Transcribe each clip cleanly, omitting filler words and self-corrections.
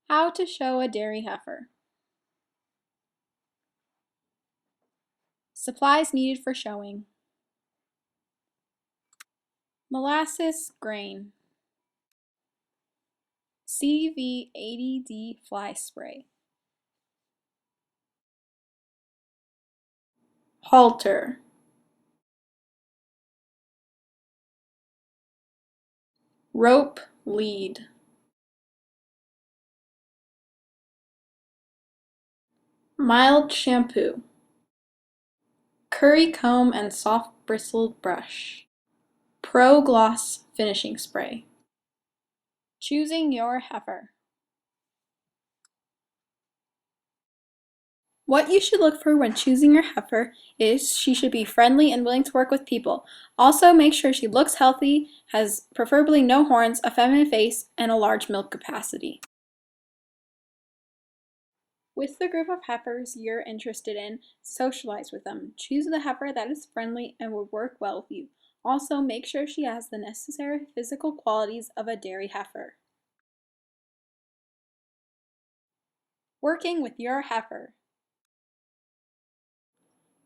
How to show a dairy heifer. Supplies needed for showing. Molasses grain. CV80D fly spray. Halter. Rope lead. Mild shampoo. Curry comb and soft bristled brush. Pro Gloss finishing spray. Choosing your heifer. What you should look for when choosing your heifer is she should be friendly and willing to work with people. Also, make sure she looks healthy, has preferably no horns, a feminine face, and a large milk capacity. With the group of heifers you're interested in, socialize with them. Choose the heifer that is friendly and will work well with you. Also, make sure she has the necessary physical qualities of a dairy heifer. Working with your heifer.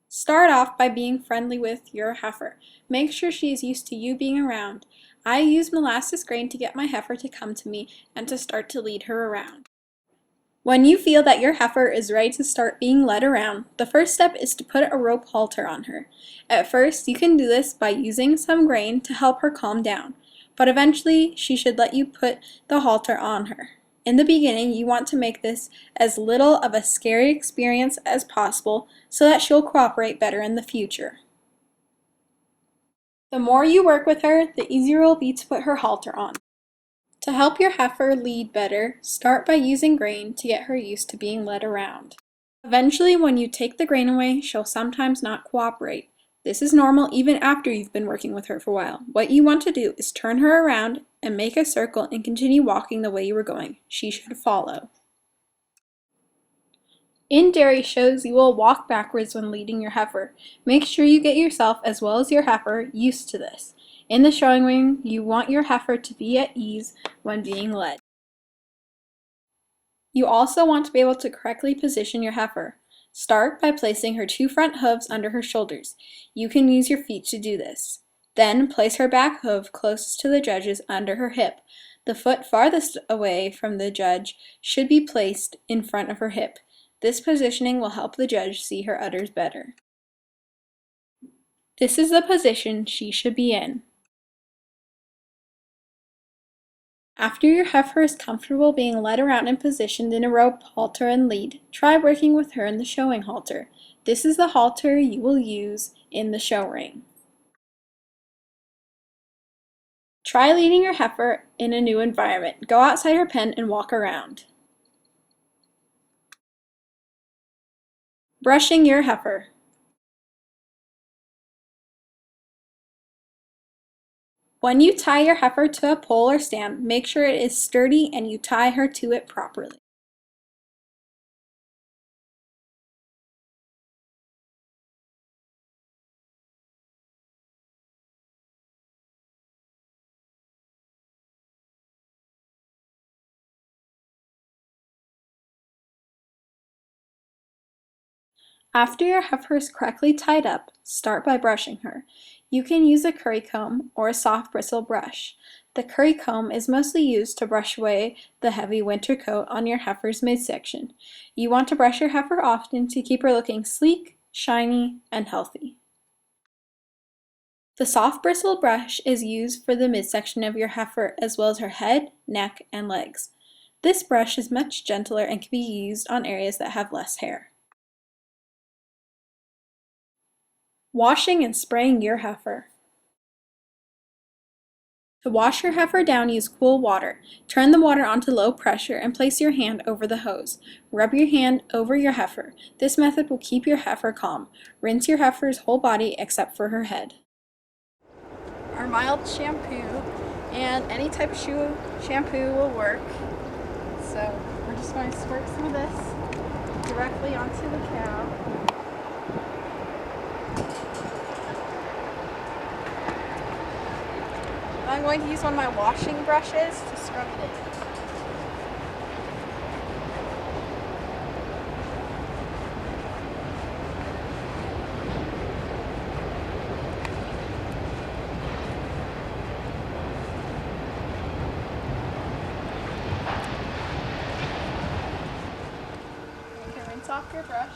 Start off by being friendly with your heifer. Make sure she is used to you being around. I use molasses grain to get my heifer to come to me and to start to lead her around. When you feel that your heifer is ready to start being led around, the first step is to put a rope halter on her. At first, you can do this by using some grain to help her calm down, but eventually she should let you put the halter on her. In the beginning, you want to make this as little of a scary experience as possible so that she'll cooperate better in the future. The more you work with her, the easier it will be to put her halter on. To help your heifer lead better, start by using grain to get her used to being led around. Eventually, when you take the grain away, she'll sometimes not cooperate. This is normal even after you've been working with her for a while. What you want to do is turn her around and make a circle and continue walking the way you were going. She should follow. In dairy shows, you will walk backwards when leading your heifer. Make sure you get yourself as well as your heifer used to this. In the showing ring, you want your heifer to be at ease when being led. You also want to be able to correctly position your heifer. Start by placing her two front hooves under her shoulders. You can use your feet to do this. Then place her back hoof closest to the judge's under her hip. The foot farthest away from the judge should be placed in front of her hip. This positioning will help the judge see her udders better. This is the position she should be in. After your heifer is comfortable being led around and positioned in a rope halter and lead, try working with her in the showing halter. This is the halter you will use in the show ring. Try leading your heifer in a new environment. Go outside her pen and walk around. Brushing your heifer. When you tie your heifer to a pole or stand, make sure it is sturdy and you tie her to it properly. After your heifer is correctly tied up, start by brushing her. You can use a curry comb or a soft bristle brush. The curry comb is mostly used to brush away the heavy winter coat on your heifer's midsection. You want to brush your heifer often to keep her looking sleek, shiny, and healthy. The soft bristle brush is used for the midsection of your heifer as well as her head, neck, and legs. This brush is much gentler and can be used on areas that have less hair. Washing and spraying your heifer. To wash your heifer down, use cool water. Turn the water onto low pressure and place your hand over the hose. Rub your hand over your heifer. This method will keep your heifer calm. Rinse your heifer's whole body except for her head. Our mild shampoo and any type of shampoo will work. So we're just going to squirt some of this directly onto the cow. I'm going to use one of my washing brushes to scrub it in. rinse off your brush.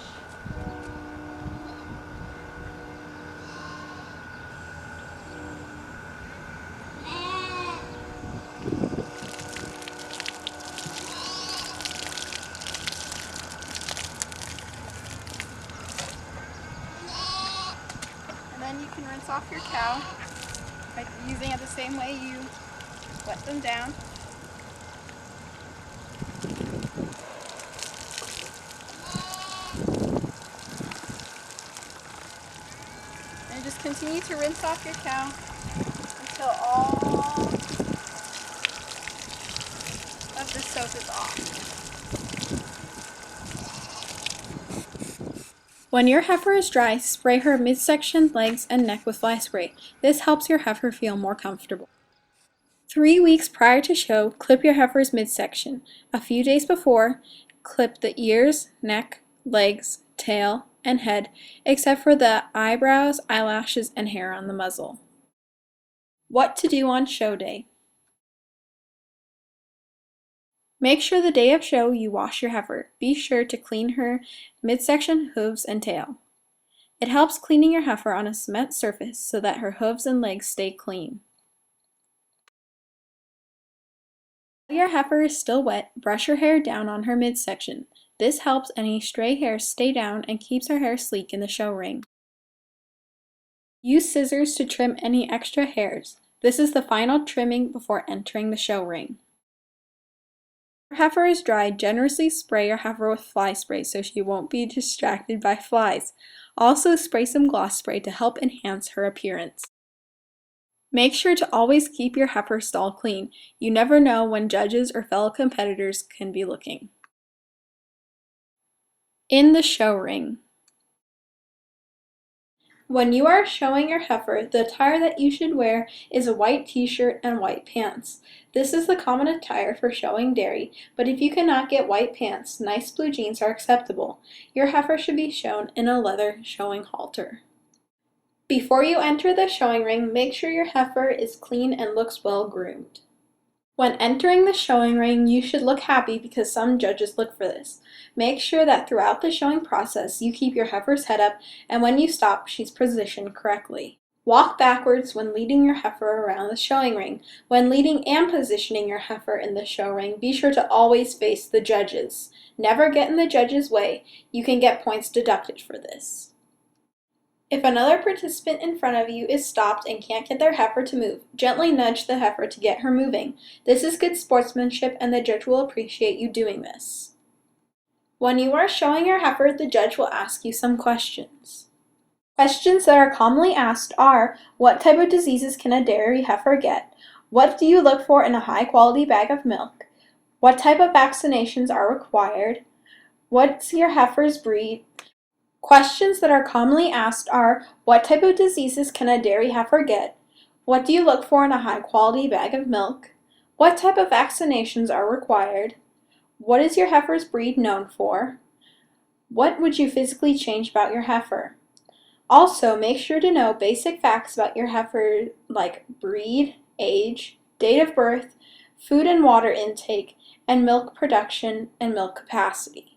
And then you can rinse off your cow by using it the same way you wet them down. And just continue to rinse off your cow until all of the soap is off. When your heifer is dry, spray her midsection, legs, and neck with fly spray. This helps your heifer feel more comfortable. 3 weeks prior to show, clip your heifer's midsection. A few days before, clip the ears, neck, legs, tail, and head, except for the eyebrows, eyelashes, and hair on the muzzle. What to do on show day. Make sure the day of show you wash your heifer. Be sure to clean her midsection, hooves, and tail. It helps cleaning your heifer on a cement surface so that her hooves and legs stay clean. While your heifer is still wet, brush her hair down on her midsection. This helps any stray hairs stay down and keeps her hair sleek in the show ring. Use scissors to trim any extra hairs. This is the final trimming before entering the show ring. When your heifer is dry, generously spray your heifer with fly spray so she won't be distracted by flies. Also spray some gloss spray to help enhance her appearance. Make sure to always keep your heifer stall clean. You never know when judges or fellow competitors can be looking. In the show ring. When you are showing your heifer, the attire that you should wear is a white t-shirt and white pants. This is the common attire for showing dairy, but if you cannot get white pants, nice blue jeans are acceptable. Your heifer should be shown in a leather showing halter. Before you enter the showing ring, make sure your heifer is clean and looks well groomed. When entering the showing ring, you should look happy because some judges look for this. Make sure that throughout the showing process, you keep your heifer's head up, and when you stop, she's positioned correctly. Walk backwards when leading your heifer around the showing ring. When leading and positioning your heifer in the show ring, be sure to always face the judges. Never get in the judge's way. You can get points deducted for this. If another participant in front of you is stopped and can't get their heifer to move, gently nudge the heifer to get her moving. This is good sportsmanship and the judge will appreciate you doing this. When you are showing your heifer, the judge will ask you some questions. Questions that are commonly asked are, what type of diseases can a dairy heifer get? What do you look for in a high-quality bag of milk? What type of vaccinations are required? What's your heifer's breed? Questions that are commonly asked are, what type of diseases can a dairy heifer get? What do you look for in a high-quality bag of milk? What type of vaccinations are required? What is your heifer's breed known for? What would you physically change about your heifer? Also, make sure to know basic facts about your heifer like breed, age, date of birth, food and water intake, and milk production and milk capacity.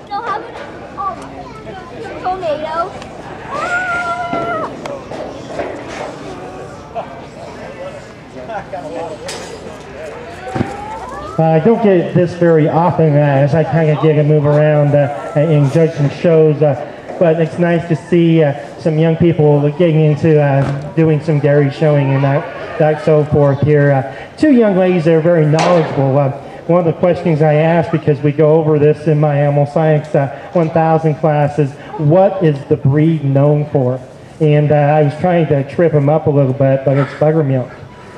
Still have tomato. I don't get this very often as I kind of get to move around and judge some shows. but it's nice to see some young people getting into doing some dairy showing and that so forth here. Two young ladies that are very knowledgeable. One of the questions I ask, because we go over this in my Animal Science 1000 class, is what is the breed known for? And I was trying to trip them up a little bit, but it's buttermilk.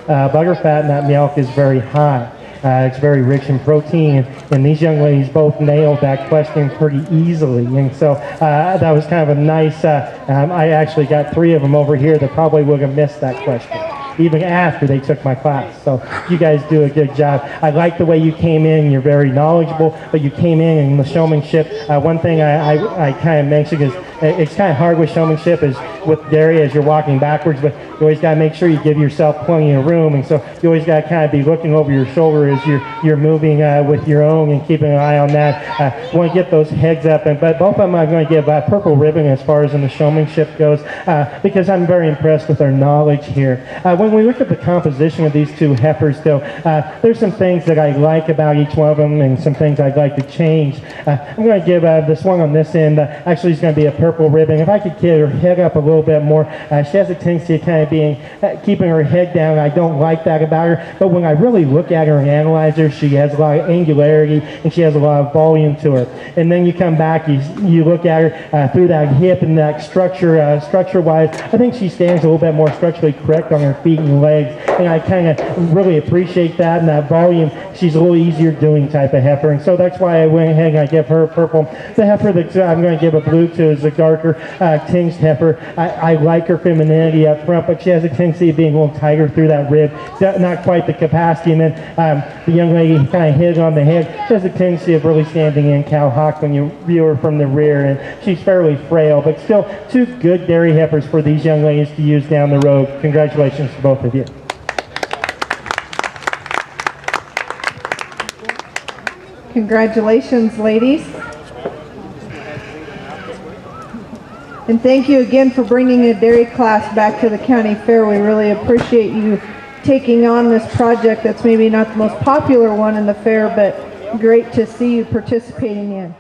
Butterfat in that milk is very high. It's very rich in protein, and these young ladies both nailed that question pretty easily. And so that was kind of a nice, I actually got 3 of them over here that probably would have missed that question, even after they took my class. So you guys do a good job. I like the way you came in. You're very knowledgeable, but you came in the showmanship. One thing I kind of mentioned is it's kind of hard with showmanship is with dairy as you're walking backwards, but you always got to make sure you give yourself plenty of room, and so you always got to kind of be looking over your shoulder as you're moving with your own and keeping an eye on that. Want to get those heads up, but both of them I'm going to give purple ribbon as far as in the showmanship goes, because I'm very impressed with their knowledge here. When we look at the composition of these 2 heifers, though, there's some things that I like about each one of them and some things I'd like to change. I'm going to give this one on this end, actually is going to be a purple ribbon. If I could get her head up a little bit more, she has a tendency of kind of keeping her head down. I don't like that about her, but when I really look at her and analyze her, she has a lot of angularity and she has a lot of volume to her. And then you come back, you look at her through that hip and that structure-wise, I think she stands a little bit more structurally correct on her feet and legs, and I kind of really appreciate that, and that volume. She's a little easier doing type of heifer, and so that's why I went ahead and I give her purple. The heifer that I'm going to give a blue to is a darker tinged heifer. I like her femininity up front, but she has a tendency of being a little tighter through that rib, not quite the capacity. And then the young lady kind of hit on the head. She has a tendency of really standing in cow hock when you view her from the rear, and she's fairly frail, but still 2 good dairy heifers for these young ladies to use down the road. Congratulations to both of you. Congratulations, ladies. And thank you again for bringing a dairy class back to the county fair. We really appreciate you taking on this project that's maybe not the most popular one in the fair, but great to see you participating in.